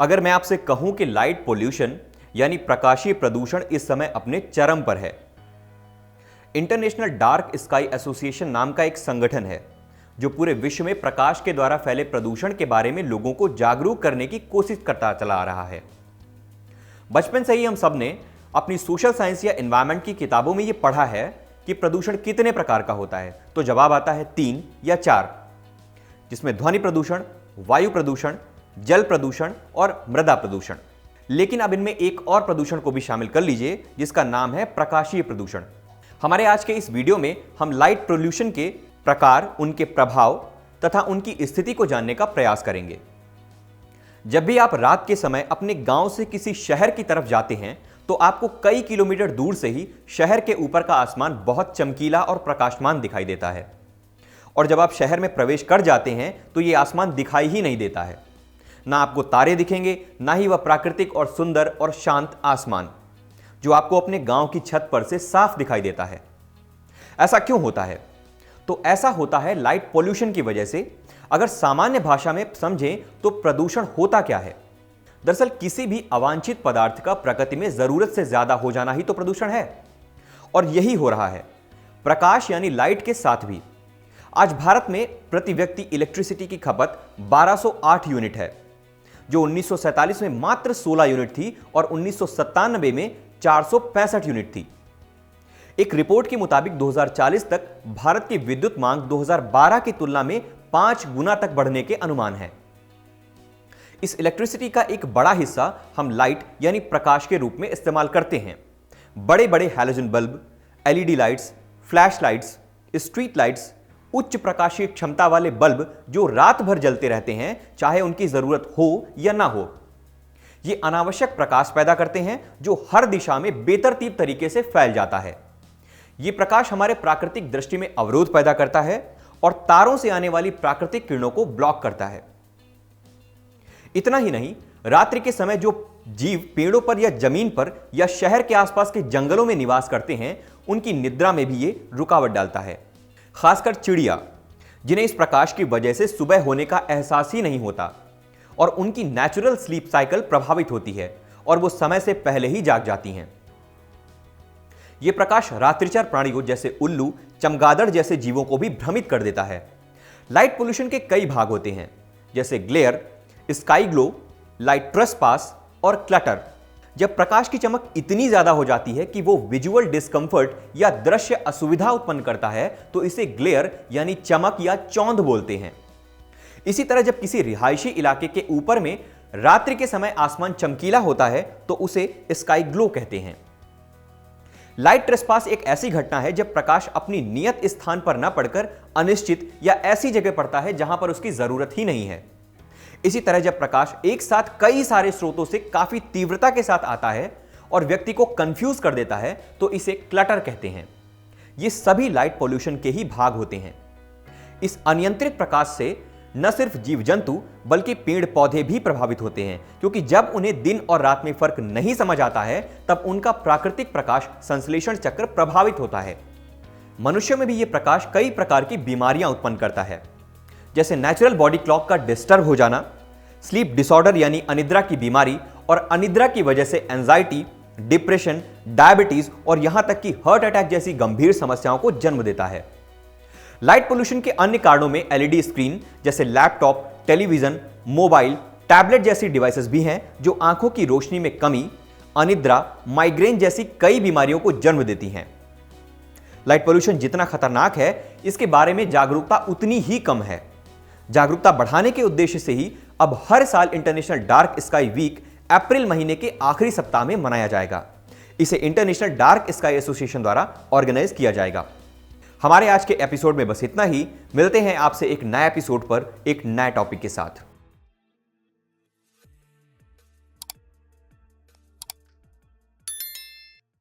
अगर मैं आपसे कहूं कि लाइट पोल्यूशन यानी प्रकाशीय प्रदूषण इस समय अपने चरम पर है। इंटरनेशनल डार्क स्काई एसोसिएशन नाम का एक संगठन है जो पूरे विश्व में प्रकाश के द्वारा फैले प्रदूषण के बारे में लोगों को जागरूक करने की कोशिश करता चला आ रहा है। बचपन से ही हम सब ने अपनी सोशल साइंस या एनवायरनमेंट की किताबों में यह पढ़ा है कि प्रदूषण कितने प्रकार का होता है, तो जवाब आता है 3 या 4, जिसमें ध्वनि प्रदूषण, वायु प्रदूषण, जल प्रदूषण और मृदा प्रदूषण। लेकिन अब इनमें एक और प्रदूषण को भी शामिल कर लीजिए जिसका नाम है प्रकाशीय प्रदूषण। हमारे आज के इस वीडियो में हम लाइट पोल्यूशन के प्रकार, उनके प्रभाव तथा उनकी स्थिति को जानने का प्रयास करेंगे। जब भी आप रात के समय अपने गांव से किसी शहर की तरफ जाते हैं तो आपको कई किलोमीटर दूर से ही शहर के ऊपर का आसमान बहुत चमकीला और प्रकाशमान दिखाई देता है, और जब आप शहर में प्रवेश कर जाते हैं तो ये आसमान दिखाई ही नहीं देता है। ना आपको तारे दिखेंगे, ना ही वह प्राकृतिक और सुंदर और शांत आसमान जो आपको अपने गांव की छत पर से साफ दिखाई देता है। ऐसा क्यों होता है? तो ऐसा होता है लाइट पोल्यूशन की वजह से। अगर सामान्य भाषा में समझें तो प्रदूषण होता क्या है? दरअसल किसी भी अवांछित पदार्थ का प्रकृति में जरूरत से ज्यादा हो जाना ही तो प्रदूषण है, और यही हो रहा है प्रकाश यानी लाइट के साथ भी। आज भारत में प्रति व्यक्ति इलेक्ट्रिसिटी की खपत 1208 यूनिट है, जो 1947 में मात्र 16 यूनिट थी और 1997 में 465 यूनिट थी। एक रिपोर्ट के मुताबिक 2040 तक भारत की विद्युत मांग 2012 की तुलना में 5 गुना तक बढ़ने के अनुमान है। इस इलेक्ट्रिसिटी का एक बड़ा हिस्सा हम लाइट यानी प्रकाश के रूप में इस्तेमाल करते हैं। बड़े बड़े halogen bulb, LED lights, flash lights, street lights, उच्च प्रकाशीय क्षमता वाले बल्ब जो रात भर जलते रहते हैं, चाहे उनकी जरूरत हो या ना हो। ये अनावश्यक प्रकाश पैदा करते हैं जो हर दिशा में बेतरतीब तरीके से फैल जाता है। ये प्रकाश हमारे प्राकृतिक दृष्टि में अवरोध पैदा करता है और तारों से आने वाली प्राकृतिक किरणों को ब्लॉक करता है। इतना ही नहीं, रात्रि के समय जो जीव पेड़ों पर या जमीन पर या शहर के आसपास के जंगलों में निवास करते हैं, उनकी निद्रा में भी ये रुकावट डालता है। खासकर चिड़िया, जिन्हें इस प्रकाश की वजह से सुबह होने का एहसास ही नहीं होता और उनकी नेचुरल स्लीप साइकिल प्रभावित होती है और वो समय से पहले ही जाग जाती हैं। यह प्रकाश रात्रिचर प्राणियों जैसे उल्लू, चमगादड़ जैसे जीवों को भी भ्रमित कर देता है। लाइट पोल्यूशन के कई भाग होते हैं, जैसे glare, sky glow, light trespass और क्लटर। जब प्रकाश की चमक इतनी ज्यादा हो जाती है कि वो विजुअल डिस्कंफर्ट या दृश्य असुविधा उत्पन्न करता है तो इसे ग्लेयर यानी चमक या चौंध बोलते हैं। इसी तरह जब किसी रिहायशी इलाके के ऊपर में रात्रि के समय आसमान चमकीला होता है तो उसे स्काई ग्लो कहते हैं। लाइट ट्रेसपास एक ऐसी घटना है जब प्रकाश अपनी नियत स्थान पर न पड़कर अनिश्चित या ऐसी जगह पड़ता है जहां पर उसकी जरूरत ही नहीं है। इसी तरह जब प्रकाश एक साथ कई सारे स्रोतों से काफी तीव्रता के साथ आता है और व्यक्ति को कंफ्यूज कर देता है तो इसे क्लटर कहते हैं। ये सभी लाइट पोल्यूशन के ही भाग होते हैं। इस अनियंत्रित प्रकाश से न सिर्फ जीव जंतु बल्कि पेड़ पौधे भी प्रभावित होते हैं, क्योंकि जब उन्हें दिन और रात में फर्क नहीं समझ आता है तब उनका प्राकृतिक प्रकाश संश्लेषण चक्र प्रभावित होता है। मनुष्यों में भी यह प्रकाश कई प्रकार की बीमारियां उत्पन्न करता है, जैसे नेचुरल बॉडी क्लॉक का डिस्टर्ब हो जाना, स्लीप डिसऑर्डर यानी अनिद्रा की बीमारी, और अनिद्रा की वजह से एंजाइटी, डिप्रेशन, डायबिटीज और यहां तक कि हार्ट अटैक जैसी गंभीर समस्याओं को जन्म देता है। लाइट पोल्यूशन के अन्य कारणों में एलईडी स्क्रीन जैसे लैपटॉप, टेलीविजन, मोबाइल, टैबलेट जैसी डिवाइसेस भी हैं जो आंखों की रोशनी में कमी, अनिद्रा, माइग्रेन जैसी कई बीमारियों को जन्म देती हैं। लाइट पोल्यूशन जितना खतरनाक है, इसके बारे में जागरूकता उतनी ही कम है। जागरूकता बढ़ाने के उद्देश्य से ही अब हर साल इंटरनेशनल डार्क स्काई वीक अप्रैल महीने के आखिरी सप्ताह में मनाया जाएगा। इसे इंटरनेशनल डार्क स्काई एसोसिएशन द्वारा ऑर्गेनाइज किया जाएगा। हमारे आज के एपिसोड में बस इतना ही। मिलते हैं आपसे एक नया एपिसोड पर एक नए टॉपिक के साथ।